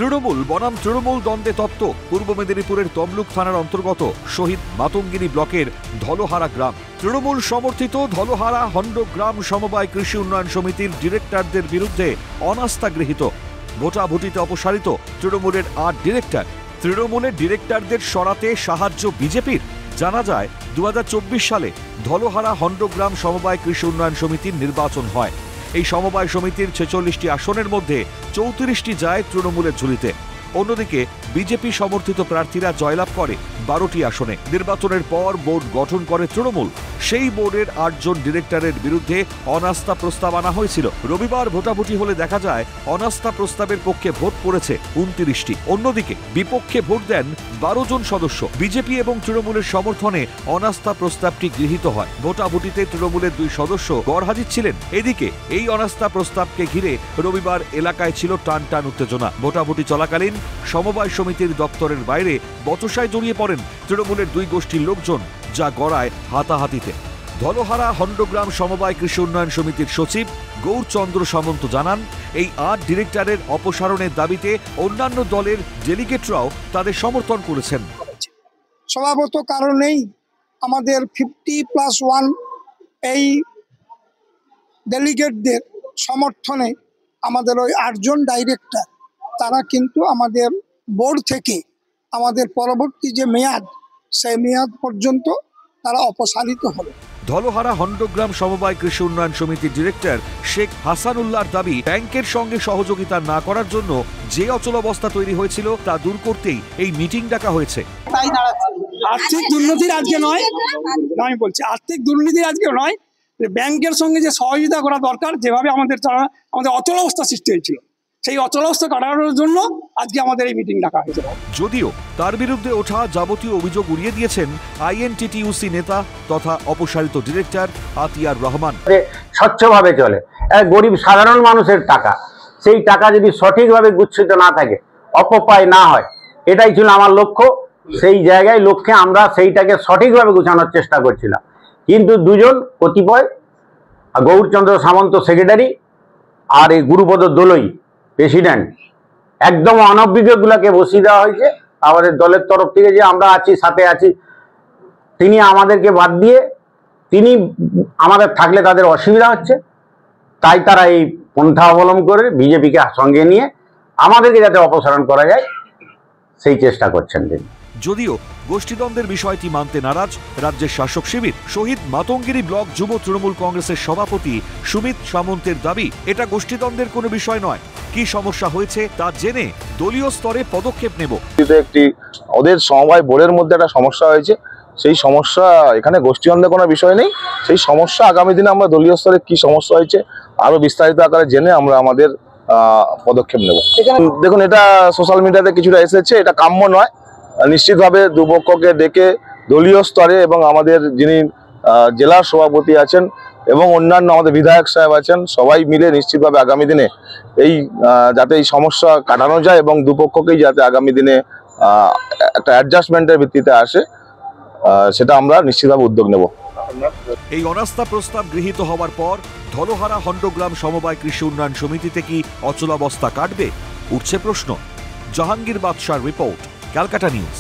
তৃণমূল বনাম তৃণমূল দ্বন্দ্বে তপ্ত পূর্ব মেদিনীপুরের তমলুক থানার অন্তর্গত শহীদ মাতঙ্গিনী ব্লকের ধলোহারা গ্রাম। তৃণমূল সমর্থিত ধলোহারা হন্ডগ্রাম সমবায় কৃষি উন্নয়ন সমিতির ডিরেক্টরদের বিরুদ্ধে অনাস্থা গৃহীত। ভোটাভুটিতে অপসারিত তৃণমূলের ৮ ডিরেক্টর। তৃণমূলের ডিরেক্টরদের সরাতে সাহায্য বিজেপির। জানা যায় 2024 সালে ধলোহারা হন্ডগ্রাম সমবায় কৃষি উন্নয়ন সমিতির নির্বাচন হয়। এই সমবায় সমিতির 46টি আসনের মধ্যে 34টি যায় তৃণমূলের ঝুলিতে। অন্যদিকে বিজেপি সমর্থিত প্রার্থীরা জয়লাভ করে 12টি আসনে। নির্বাচনের পর বোর্ড গঠন করে তৃণমূল। সেই বোর্ডের 8 জন ডিরেক্টরের বিরুদ্ধে অনাস্থা প্রস্তাব আনা হয়েছিল। রবিবার ভোটাভুটি হলে দেখা যায় অনাস্থা প্রস্তাবের পক্ষে ভোট পড়েছে 29টি। অন্যদিকে বিপক্ষে ভোট দেন 12 জন সদস্য। বিজেপি এবং তৃণমূলের সমর্থনে অনাস্থা প্রস্তাবটি গৃহীত হয়। ভোটাভুটিতে তৃণমূলের 2 সদস্য গড়হাজির ছিলেন। এদিকে এই অনাস্থা প্রস্তাবকে ঘিরে রবিবার এলাকায় ছিল টানটান উত্তেজনা। ভোটাভুটি চলাকালীন সমবায় সমিতির দপ্তরের বাইরে বচসায় জড়িয়ে পড়েন তৃণমূলের 2 গোষ্ঠীর লোকজন, যা গড়ায় হাতাহাতিতে। ধলোহারা হন্ডগ্রাম সমবায় কৃষি উন্নয়ন সমিতির সচিব গৌরচন্দ্র সামন্ত জানান, এই 8 ডিরেক্টরের অপসারণের দাবিতে অন্যান্য দলের ডেলিগেটরাও তাদের সমর্থন করেছেন। স্বভাবত কারণেই আমাদের 50+1 এই ডেলিগেটদের সমর্থনে আমাদের ওই 8 জন ডাইরেক্টর তারা কিন্তু আমাদের বোর্ড থেকে আমাদের পরবর্তী যে মেয়াদ সেই মেয়াদ পর্যন্ত তারা অপসারিত হলো। ধলোহারা হন্ডগ্রাম সমবায় কৃষি উন্নয়ন সমিতির ডিরেক্টর শেখ হাসানুল্লাহর দাবি, ব্যাংকের সঙ্গে সহযোগিতা না করার জন্য যে অচলাবস্থা তৈরি হয়েছিল তা দূর করতেই এই মিটিং ডাকা হয়েছে। আর্থিক দুর্নীতির আজকে নয়, আমি বলছি আর্থিক দুর্নীতির আজকে নয়, ব্যাংকের সঙ্গে যে সহযোগিতা করা দরকার, যেভাবে আমাদের অচলাবস্থা সৃষ্টি হয়েছিল সেই অচলাবস্থা কাটানোর জন্য আজকে আমাদের এই মিটিং ডাকা হয়েছে। যদিও তার বিরুদ্ধে ওঠা যাবতীয় অভিযোগ উড়িয়ে দিয়েছেন আইএনটিটিইউসি নেতা তথা অপসারিত ডিরেক্টর আতিয়ার রহমান। স্বচ্ছভাবে চলে, গরিব সাধারণ মানুষের টাকা, সেই টাকা যদি সঠিকভাবে গুচ্ছিত না থাকে, অপব্যয় না হয়, এটাই ছিল আমার লক্ষ্য। সেই জায়গায় লক্ষ্যে আমরা সেইটাকে সঠিকভাবে গুছানোর চেষ্টা করছিলাম। কিন্তু 2 জন কতিপয়, গৌরচন্দ্র সামন্ত সেক্রেটারি আর এই গুরুপদ দোলই প্রেসিডেন্ট, একদম অনভিজ্ঞগুলোকে বসিয়ে দেওয়া হয়েছে আমাদের দলের তরফ থেকে, যে আমরা আছি, সাথে আছি। তিনি আমাদেরকে বাদ দিয়ে, তিনি আমাদের থাকলে তাদের অসুবিধা হচ্ছে, তাই তারা এই পন্থা অবলম্বন করে বিজেপিকে সঙ্গে নিয়ে আমাদেরকে যাতে অপসারণ করা যায় সেই চেষ্টা করছেন তিনি। যদিও গোষ্ঠীদ্বন্দ্বের বিষয়টি মানতে নারাজ রাজ্যের শাসক শিবির। শহীদ মাতঙ্গিনী ব্লক যুব তৃণমূল কংগ্রেসের সভাপতি সুমিত সামন্তের দাবি, এটা গোষ্ঠীদ্বন্দ্বের কোনো বিষয় নয়। কি সমস্যা হয়েছে তা জেনে দলীয় স্তরে পদক্ষেপ নেব। একটি ওদের সমবায় বোর্ডের মধ্যে একটা সমস্যা হয়েছে, সেই সমস্যা এখানে গোষ্ঠীদ্বন্দ্বের কোনো বিষয় নেই। সেই সমস্যা আগামী দিনে আমরা দলীয় স্তরে কি সমস্যা হয়েছে আরো বিস্তারিত আকারে জেনে আমরা আমাদের পদক্ষেপ নেব। দেখুন, এটা সোশ্যাল মিডিয়াতে কিছুটা এসেছে, এটা কাম্য নয়। নিশ্চিতভাবে দুপক্ষকে ডেকে দলীয় স্তরে এবং আমাদের যিনি জেলার সভাপতি আছেন এবং অন্যান্য আমাদের বিধায়ক সাহেব আছেন, সবাই মিলে নিশ্চিতভাবে আগামী দিনে এই যাতে এই সমস্যা কাটানো যায় এবং দুপক্ষকেই যাতে আগামী দিনে একটা অ্যাডজাস্টমেন্টের ভিত্তিতে আসে, সেটা আমরা নিশ্চিতভাবে উদ্যোগ নেব। এই অনাস্থা প্রস্তাব গৃহীত হওয়ার পর ধলোহারা হন্ডগ্রাম সমবায় কৃষি উন্নয়ন সমিতিতে কি অচলাবস্থা কাটবে, উঠছে প্রশ্ন। জাহাঙ্গীর বাদশার রিপোর্ট, ক্যালকাটা নিউজ।